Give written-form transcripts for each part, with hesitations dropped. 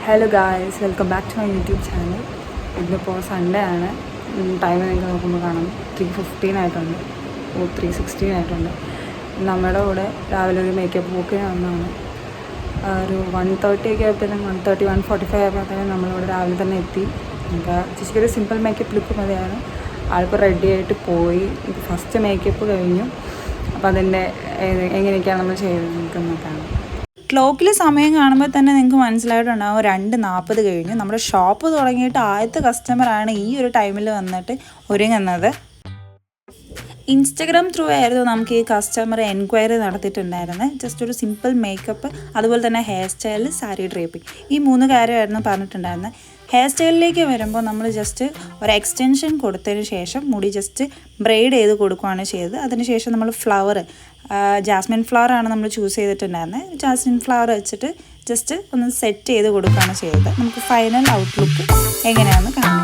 Hello guys, welcome back to my YouTube channel. ഇന്നിപ്പോൾ Sunday ആണ്. Time നിങ്ങൾക്ക് നോക്കുമ്പോൾ കാണാം 3:15 ആയിട്ടുണ്ട്. 3:16 ആയിട്ടുണ്ട്. നമ്മുടെ കൂടെ രാവിലെ ഒരു മേക്കപ്പ് ബുക്കിന് വന്നതാണ്. ഒരു 1:30 ഒക്കെ ആയപ്പോഴത്തേനും 1:45 ആയപ്പോഴത്തേനും നമ്മളിവിടെ രാവിലെ തന്നെ എത്തി. നമുക്ക് ചേച്ചിക്കൊരു സിമ്പിൾ മേക്കപ്പ് ലുക്ക് മതിയാണ്. ആളിപ്പോൾ റെഡി ആയിട്ട് പോയി. ഇത് ഫസ്റ്റ് മേക്കപ്പ് കഴിഞ്ഞു. അപ്പോൾ അതിൻ്റെ എങ്ങനെയൊക്കെയാണ് നമ്മൾ ചെയ്തതെന്നൊക്കെ കാണാം. ക്ലോക്കിൽ സമയം കാണുമ്പോൾ തന്നെ നിങ്ങൾക്ക് മനസ്സിലായിട്ടുണ്ടാവും 2:40 കഴിഞ്ഞു. നമ്മുടെ ഷോപ്പ് തുടങ്ങിയിട്ട് ആദ്യത്തെ കസ്റ്റമറാണ് ഈ ഒരു ടൈമിൽ വന്നിട്ട് ഒരുങ്ങുന്നത്. ഇൻസ്റ്റഗ്രാം ത്രൂ ആയിരുന്നു നമുക്ക് ഈ കസ്റ്റമർ എൻക്വയറി നടത്തിയിട്ടുണ്ടായിരുന്നത്. ജസ്റ്റ് ഒരു സിമ്പിൾ മേക്കപ്പ്, അതുപോലെ തന്നെ ഹെയർ സ്റ്റൈൽ, സാരി ഡ്രേപ്പിംഗ്, ഈ 3 കാര്യമായിരുന്നു പറഞ്ഞിട്ടുണ്ടായിരുന്നത്. ഹെയർ സ്റ്റൈലിലേക്ക് വരുമ്പോൾ നമ്മൾ ജസ്റ്റ് ഒരു എക്സ്റ്റൻഷൻ കൊടുത്തതിന് ശേഷം മുടി ജസ്റ്റ് ബ്രെയ്ഡ് ചെയ്ത് കൊടുക്കുകയാണ് ചെയ്തത്. അതിനുശേഷം നമ്മൾ ഫ്ലവർ, ജാസ്മിൻ ഫ്ലവർ ആണ് നമ്മൾ ചൂസ് ചെയ്തിട്ടുണ്ടായിരുന്നത്. ജാസ്മിൻ ഫ്ലവർ വെച്ചിട്ട് ജസ്റ്റ് ഒന്ന് സെറ്റ് ചെയ്ത് കൊടുക്കുകയാണ് ചെയ്തത്. നമുക്ക് ഫൈനൽ ഔട്ട്ലുക്ക് എങ്ങനെയാണെന്ന് കാണാം.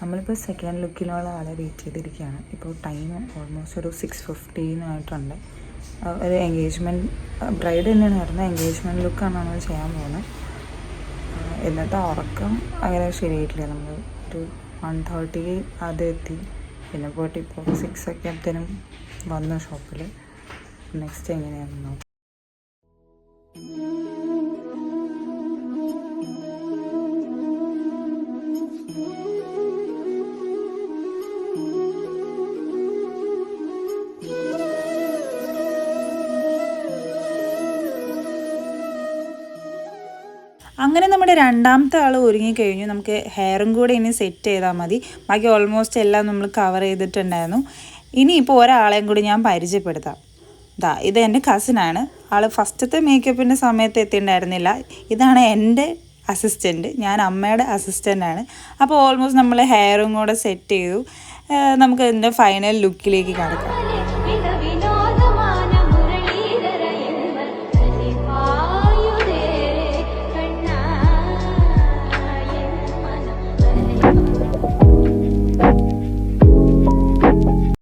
നമ്മളിപ്പോൾ സെക്കൻഡ് ലുക്കിനുള്ള ആളെ വെയിറ്റ് ചെയ്തിരിക്കുകയാണ്. ഇപ്പോൾ ടൈം ഓൾമോസ്റ്റ് ഒരു 6:15 ആയിട്ടുണ്ട്. ഒരു എൻഗേജ്മെൻറ്റ് ബ്രൈഡ് തന്നെയാണ് വരുന്നത്. എൻഗേജ്മെൻറ്റ് ലുക്കാണ് നമ്മൾ ചെയ്യാൻ പോകുന്നത്. ഇന്നത്തെ ഉറക്കം അങ്ങനെ ശരിയായിട്ടില്ല. നമ്മൾ ഒരു 1:30 ആദ്യം എത്തി. പിന്നെ പോയിട്ട് ഇപ്പോൾ 6 ഒക്കെ ആകുമ്പോഴത്തേനും വന്നു ഷോപ്പിൽ. നെക്സ്റ്റ് എങ്ങനെയാണെന്ന് നോക്കാം. അങ്ങനെ നമ്മുടെ രണ്ടാമത്തെ ആൾ ഒരുങ്ങിക്കഴിഞ്ഞു. നമുക്ക് ഹെയറും കൂടെ ഇനി സെറ്റ് ചെയ്താൽ മതി. ബാക്കി ഓൾമോസ്റ്റ് എല്ലാം നമ്മൾ കവർ ചെയ്തിട്ടുണ്ടായിരുന്നു. ഇനിയിപ്പോൾ ഒരാളെയും കൂടി ഞാൻ പരിചയപ്പെടുത്താം. ഇത് എൻ്റെ കസിനാണ്. ആൾ ഫസ്റ്റത്തെ മേക്കപ്പിൻ്റെ സമയത്ത് എത്തിയിട്ടുണ്ടായിരുന്നില്ല. ഇതാണ് എൻ്റെ അസിസ്റ്റൻറ്റ്. ഞാൻ അമ്മയുടെ അസിസ്റ്റൻ്റാണ്. അപ്പോൾ ഓൾമോസ്റ്റ് നമ്മൾ ഹെയറും കൂടെ സെറ്റ് ചെയ്തു. നമുക്ക് ഇതിൻ്റെ ഫൈനൽ ലുക്കിലേക്ക് കടക്കാം.